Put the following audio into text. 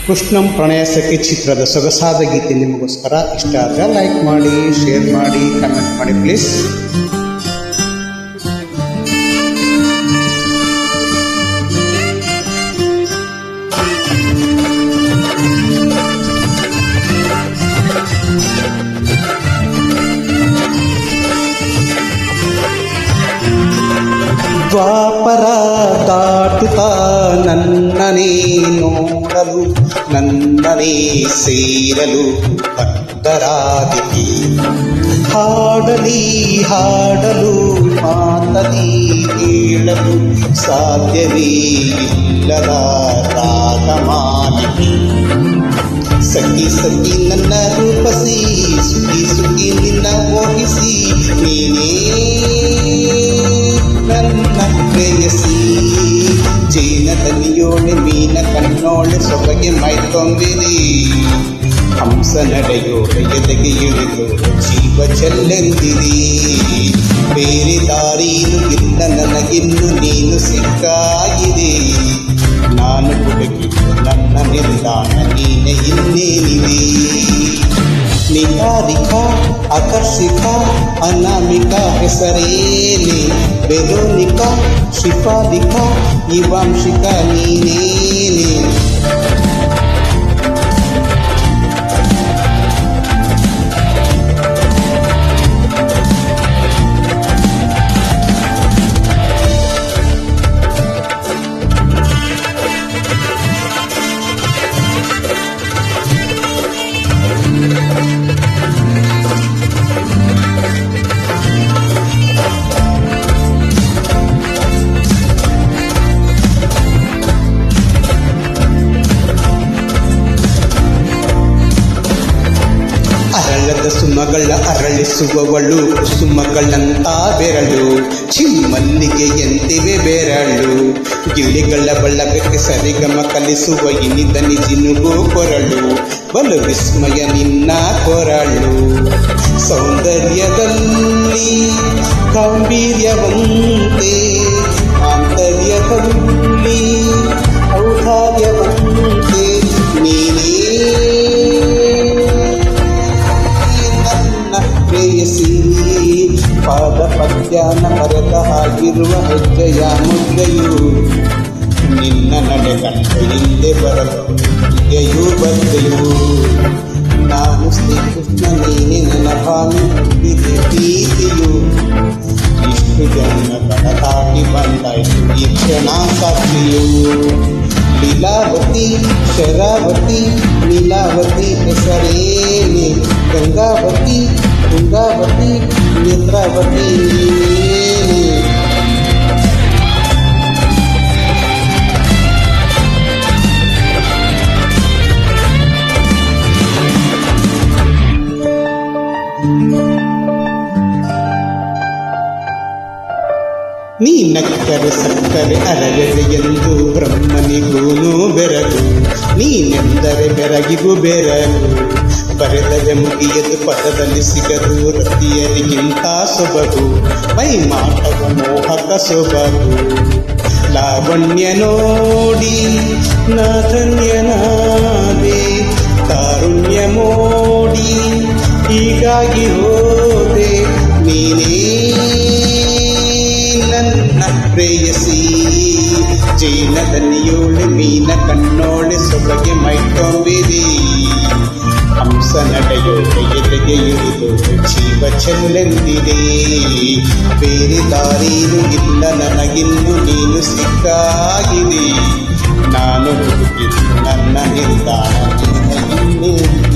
ಕೃಷ್ಣಂ ಪ್ರಣಯ ಸಖಿ ಚಿತ್ರದ ಸೊಗಸಾದ ಗೀತೆ ನಿಮಗೋಸ್ಕರ. ಇಷ್ಟ ಆದರೆ ಲೈಕ್ ಮಾಡಿ, ಶೇರ್ ಮಾಡಿ, ಕಮೆಂಟ್ ಮಾಡಿ ಪ್ಲೀಸ್. ದ್ವಾಪರ ದಾಟುತ್ತಾ ನನ್ನನೇ ನೋಡಲು, ನನ್ನನೇ ಸೇರಲು ಭಕ್ತರಾದಿತಿ. ಹಾಡಲಿ ಹಾಡಲು ಮಾತಲಿ ಹೇಳಲು ಸಾಧ್ಯವೇ ಇಲ್ಲದ ರಾಗಮಾಲಿಕೆ. ಸಖಿ ಸಖಿ ನನ್ನ ರೂಪಸಿ, ಸುಖಿ ಸುಖಿ ನಿನ್ನ ಮೋಹಿಸಿ, ನೀನೇ ನನ್ನ ಪ್ರೇಯಸಿ. ಜೇನ ದನಿಯೋಳೆ ಮೀನ ಕಣ್ಣೋಳೆ ಸೊಬಗೆ ಮೈತೊಂಬಿರಿ. ಹಂಸ ನಡೆಯೋಳೆ ಎದೆಗೆ ಇಳಿದು ಜೀವ ಚೆಲ್ಲೆಂದಿರಿ. ಬೇರೆ ದಾರಿಯೂ ಇಲ್ಲ ನನಗಿನ್ನು, ನೀನು ಸಿಕ್ಕಾಗಿದೆ. ನಾನು ಹುಡುಕಿದ್ದು ನನ್ನ ನಿಲ್ದಾಣ ನೀನೆ ಇನ್ನೇನಿವೆ. ನಿಹಾರಿಕಾ ಆಕರ್ಷಿಕಾ ಅನಾಮಿಕಾ ಹೆಸರೇನೆ. ವೆರೋನಿಕಾ ಶಿಫಾಲಿಕಾ ಇವಾಂಶಿಕಾ ನೀನೇನೆ. ಅರಳದ ಸುಮಗಳ ಅರಳಿಸುವವಳು, ಕುಸುಮಗಳಂತ ಬೆರಳು, ಚಿಮ್ಮಲ್ಲಿಗೆಯಂತಿವೆ ಬೆರಳು. ಗಿಳಿಗಳ ಬಳ್ಳಕ್ಕೆ ಸರಿಗಮ ಕಲಿಸುವ ಇನಿದನಿ ಜಿನುಗು ಕೊರಳು, ಬಲು ವಿಸ್ಮಯ ನಿನ್ನ ಕೊರಳು. ಸೌಂದರ್ಯದಲ್ಲಿ ಗಾಂಭೀರ್ಯವಂತೆ, ಆಂತರ್ಯದಲ್ಲಿ ಔದಾರ್ಯವಂತೆ. ನೀನೇ ಪ್ರೇಯಸಿ. ಪಾದ ಪದ್ಯಾನ ಮರೆತ ಹಾಗಿರುವ ಹೆಜ್ಜೆಯ ಮುದ್ರೆಯು, ನಿನ್ನ ನಡೆಗಂಟು ಹಿಂದೆ ಬರಲು ಹಿಗೆಯೂ ಬದ್ದೆಯು. ನಾನು ಶ್ರೀಕೃಷ್ಣ ನೀನೆ ನನ್ನ ಭಾನು ಇದೆ ಪ್ರೀತಿಯು. ಇಷ್ಟು ಜನ್ಮಗಳ ದಾಟಿ ಬಂದಾಯ್ತು ಈ ಕ್ಷಣ ಸಾಕ್ಷಿಯು. ಲೀಲಾವತಿ ಶರಾವತಿ ನೀಲಾವತಿ ಹೆಸರೇನೆ. ಗಂಗಾವತಿ ತುಂಗಾವತಿ ನೇತ್ರಾವತಿ ನೀನೇ. ನೀ ನಕ್ಕರೆ ಸಕ್ಕರೆ ಅರಗರೆ ಎಂದು ಬ್ರಹ್ಮನಿಗೂನು ಬೆರಗು. ನೀನೆಂದರೆ ಬೆರಗಿಗೂ ಬೆರಗು. ಬರೆದರೆ ಮುಗಿಯದು ಪದದಲ್ಲಿ ಸಿಗದು ರತಿಯರಿಗಿಂತ ಸೊಬಗು. ಮೈಮಾಟದ ಮೋಹಕ ಸೊಬಗು. ಲಾವಣ್ಯ ನೋಡಿ ನಾಧನ್ಯನಾದೆ, ಕಾರುಣ್ಯ ಮೋಡಿ ಹೀಗಾಗಿ ಹೋದೆ. ನೀನೇ ನನ್ನ ಪ್ರೇಯಸಿ. ಜೇನ ದನಿಯೋಳೆ ಮೀನ ಕಣ್ಣೋಳೆ ಸೊಬಗೆ ಮೈತೊಂಬಿರಿ. ಹಂಸ ನಡೆಯೋಳೆ ಎದೆಗೆ ಇಳಿದು ಜೀವ ಚೆಲ್ಲೆಂದಿದೆ. ಬೇರೆ ದಾರಿಯೂ ಇಲ್ಲ ನನಗಿನ್ನು, ನೀನು ಸಿಕ್ಕಾಗಿದೆ. ನಾನು ಹುಡುಕಿದ್ದು ನನ್ನ ನಿಲ್ದಾಣ ನಿನ್ನ ಇನ್ನೇನು.